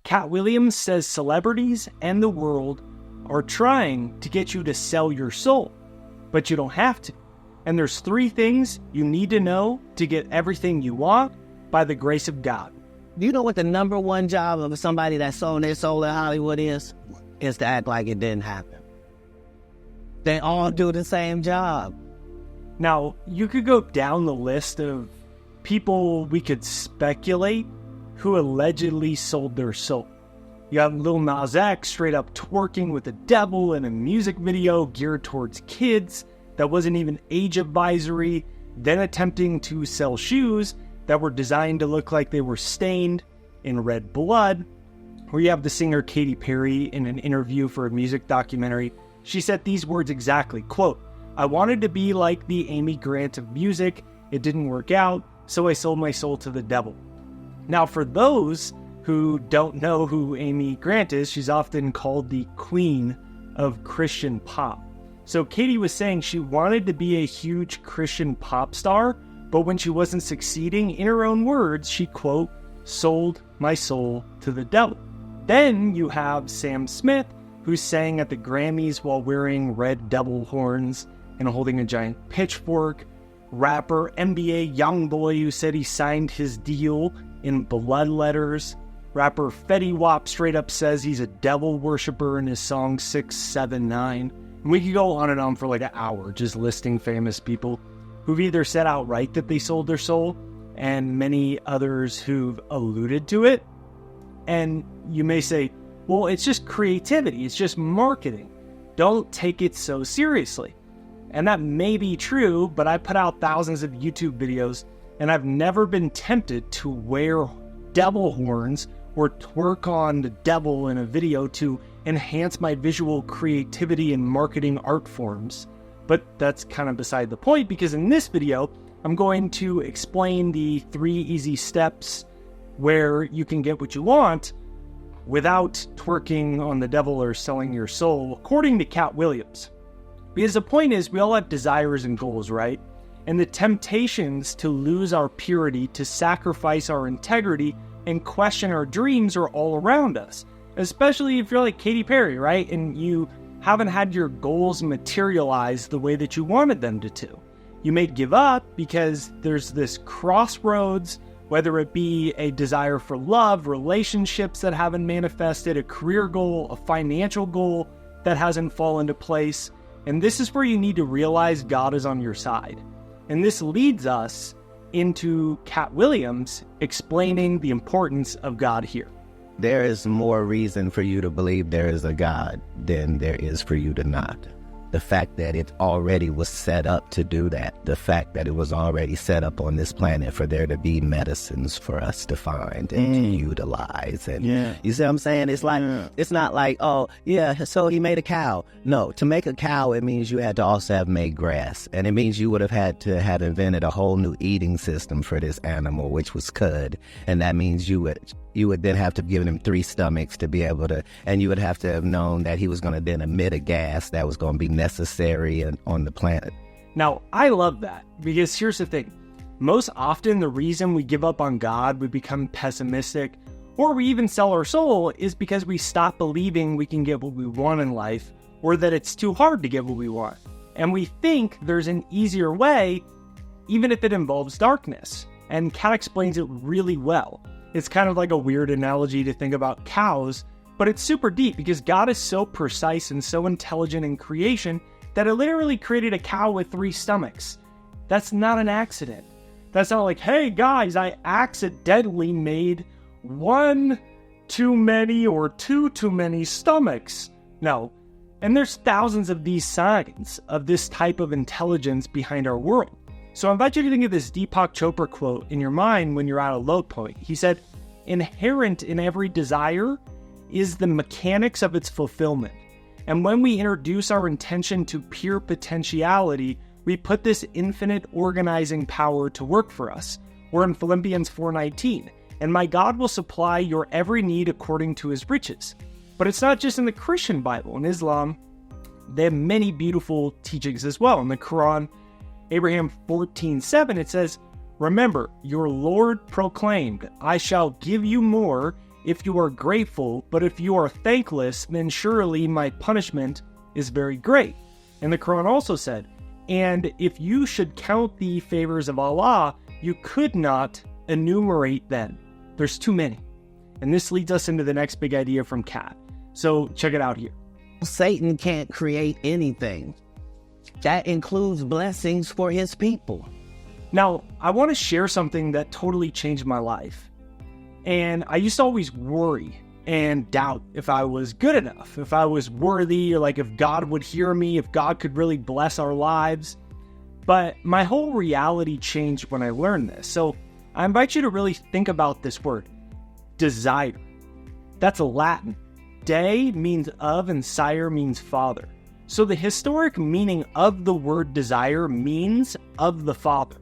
Katt Williams says celebrities and the world are trying to get you to sell your soul, but you don't have to. And there's 3 things you need to know to get everything you want by the grace of God. Do you know what the number one job of somebody that sold their soul in Hollywood is? Is to act like it didn't happen. They all do the same job. Now, you could go down the list of people we could speculate who allegedly sold their soul. You got Lil Nas X straight up twerking with the devil in a music video geared towards kids that wasn't even age advisory, then attempting to sell shoes that were designed to look like they were stained in red blood. Or you have the singer Katy Perry in an interview for a music documentary. She said these words exactly, quote, "I wanted to be like the Amy Grant of music. It didn't work out, so I sold my soul to the devil." Now, for those who don't know who Amy Grant is, she's often called the queen of Christian pop. So Katy was saying she wanted to be a huge Christian pop star, but when she wasn't succeeding, in her own words, she, quote, "sold my soul to the devil." Then you have Sam Smith, who sang at the Grammys while wearing red devil horns and holding a giant pitchfork. Rapper NBA Youngboy, who said he signed his deal in blood letters. Rapper Fetty Wap straight up says he's a devil worshiper in his song 679. And we could go on and on for like an hour just listing famous people who've either said outright that they sold their soul, and many others who've alluded to it. And you may say, well, it's just creativity, it's just marketing. Don't take it so seriously. And that may be true, but I put out thousands of YouTube videos, and I've never been tempted to wear devil horns or twerk on the devil in a video to enhance my visual creativity and marketing art forms. But that's kind of beside the point, because in this video, I'm going to explain the 3 easy steps where you can get what you want without twerking on the devil or selling your soul, according to Katt Williams. Because the point is, we all have desires and goals, right? And the temptations to lose our purity, to sacrifice our integrity, and question our dreams are all around us. Especially if you're like Katy Perry, right? And you haven't had your goals materialize the way that you wanted them to. You may give up because there's this crossroads, whether it be a desire for love, relationships that haven't manifested, a career goal, a financial goal that hasn't fallen into place. And this is where you need to realize God is on your side. And this leads us into Katt Williams explaining the importance of God here. There is more reason for you to believe there is a God than there is for you to not. The fact that it already was set up to do that. The fact that it was already set up on this planet for there to be medicines for us to find and to utilize. And you see what I'm saying? It's like, it's not like, oh, yeah, so he made a cow. No, to make a cow, it means you had to also have made grass. And it means you would have had to have invented a whole new eating system for this animal, which was cud. And that means you would then have to give him 3 stomachs to be able to, and you would have to have known that he was going to then emit a gas that was going to be necessary on the planet. Now, I love that, because here's the thing. Most often, the reason we give up on God, we become pessimistic, or we even sell our soul, is because we stop believing we can get what we want in life, or that it's too hard to get what we want. And we think there's an easier way, even if it involves darkness. And Katt explains it really well. It's kind of like a weird analogy to think about cows, but it's super deep because God is so precise and so intelligent in creation that it literally created a cow with 3 stomachs. That's not an accident. That's not like, hey guys, I accidentally made 1 too many or 2 too many stomachs. No. And there's thousands of these signs of this type of intelligence behind our world. So I invite you to think of this Deepak Chopra quote in your mind when you're at a low point. He said, "Inherent in every desire is the mechanics of its fulfillment. And when we introduce our intention to pure potentiality, we put this infinite organizing power to work for us." We're in Philippians 4:19. "And my God will supply your every need according to his riches." But it's not just in the Christian Bible. In Islam, they have many beautiful teachings as well. In the Quran, Abraham 14:7, it says, "Remember, your Lord proclaimed, I shall give you more if you are grateful, but if you are thankless, then surely my punishment is very great. And the Quran also said, and if you should count the favors of Allah, you could not enumerate them. There's too many. And this leads us into the next big idea from Katt. So check it out here. Satan can't create anything. That includes blessings for his people. Now, I want to share something that totally changed my life. And I used to always worry and doubt if I was good enough, if I was worthy, or like if God would hear me, if God could really bless our lives. But my whole reality changed when I learned this. So I invite you to really think about this word, desire. That's Latin. De means of and sire means father. So the historic meaning of the word desire means of the Father.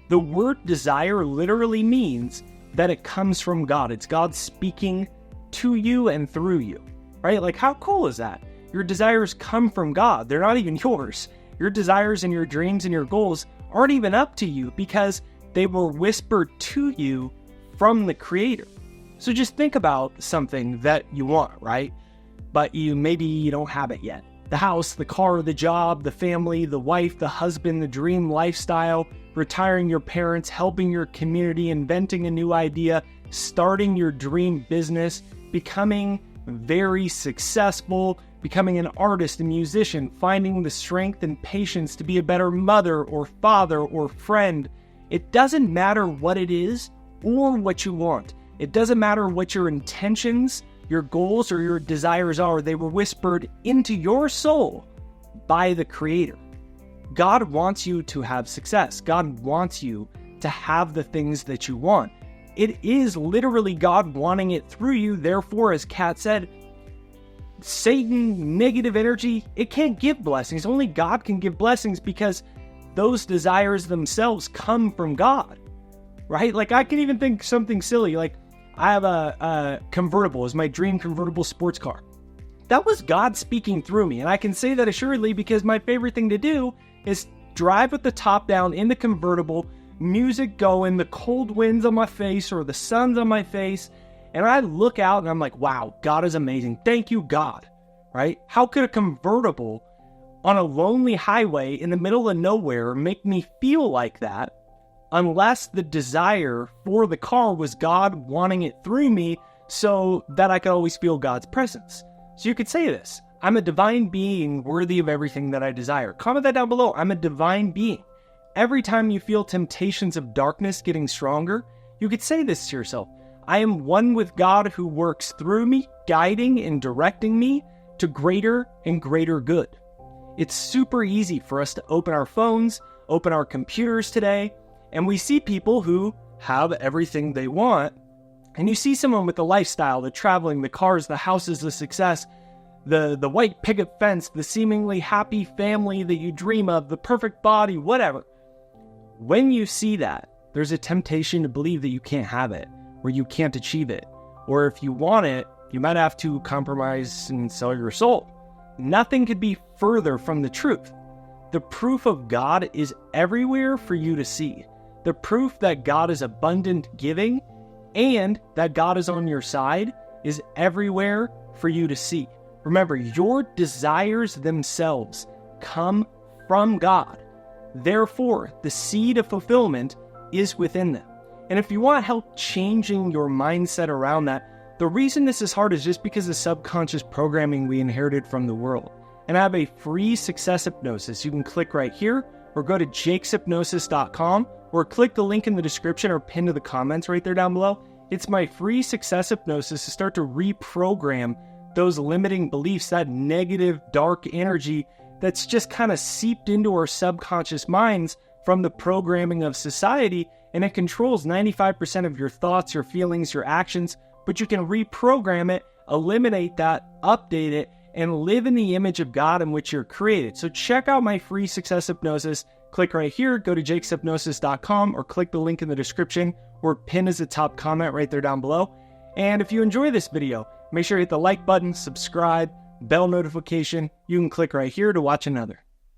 The word desire literally means that it comes from God. It's God speaking to you and through you, right? Like, how cool is that? Your desires come from God. They're not even yours. Your desires and your dreams and your goals aren't even up to you because they were whispered to you from the Creator. So just think about something that you want, right? But maybe you don't have it yet. The house, the car, the job, the family, the wife, the husband, the dream lifestyle, retiring your parents, helping your community, inventing a new idea, starting your dream business, becoming very successful, becoming an artist, a musician, finding the strength and patience to be a better mother or father or friend. It doesn't matter what it is or what you want. It doesn't matter what your intentions, your goals, or your desires are. They were whispered into your soul by the Creator. God wants you to have success. God wants you to have the things that you want. It is literally God wanting it through you. Therefore, as Katt said, Satan, negative energy, it can't give blessings. Only God can give blessings because those desires themselves come from God, right? Like, I can even think something silly, like I have a convertible as my dream convertible sports car. That was God speaking through me, and I can say that assuredly because my favorite thing to do is drive with the top down in the convertible, music going, the cold winds on my face or the sun's on my face, and I look out and I'm like, wow, God is amazing. Thank you, God, right? How could a convertible on a lonely highway in the middle of nowhere make me feel like that unless the desire for the car was God wanting it through me so that I could always feel God's presence? So you could say this: I'm a divine being worthy of everything that I desire. Comment that down below. I'm a divine being. Every time you feel temptations of darkness getting stronger, you could say this to yourself: I am one with God who works through me, guiding and directing me to greater and greater good. It's super easy for us to open our phones, open our computers today, and we see people who have everything they want. And you see someone with the lifestyle, the traveling, the cars, the houses, the success, the white picket fence, the seemingly happy family that you dream of, the perfect body, whatever. When you see that, there's a temptation to believe that you can't have it, or you can't achieve it, or if you want it, you might have to compromise and sell your soul. Nothing could be further from the truth. The proof of God is everywhere for you to see. The proof that God is abundant giving and that God is on your side is everywhere for you to see. Remember, your desires themselves come from God. Therefore, the seed of fulfillment is within them. And if you want help changing your mindset around that, the reason this is hard is just because of subconscious programming we inherited from the world. And I have a free success hypnosis. You can click right here or go to jakeshypnosis.com or click the link in the description or pin to the comments right there down below. It's my free success hypnosis to start to reprogram those limiting beliefs, that negative, dark energy that's just kind of seeped into our subconscious minds from the programming of society, and it controls 95% of your thoughts, your feelings, your actions, but you can reprogram it, eliminate that, update it, and live in the image of God in which you're created. So check out my free success hypnosis. Click right here, go to jakeshypnosis.com or click the link in the description or pin as a top comment right there down below. And if you enjoy this video, make sure you hit the like button, subscribe, bell notification. You can click right here to watch another.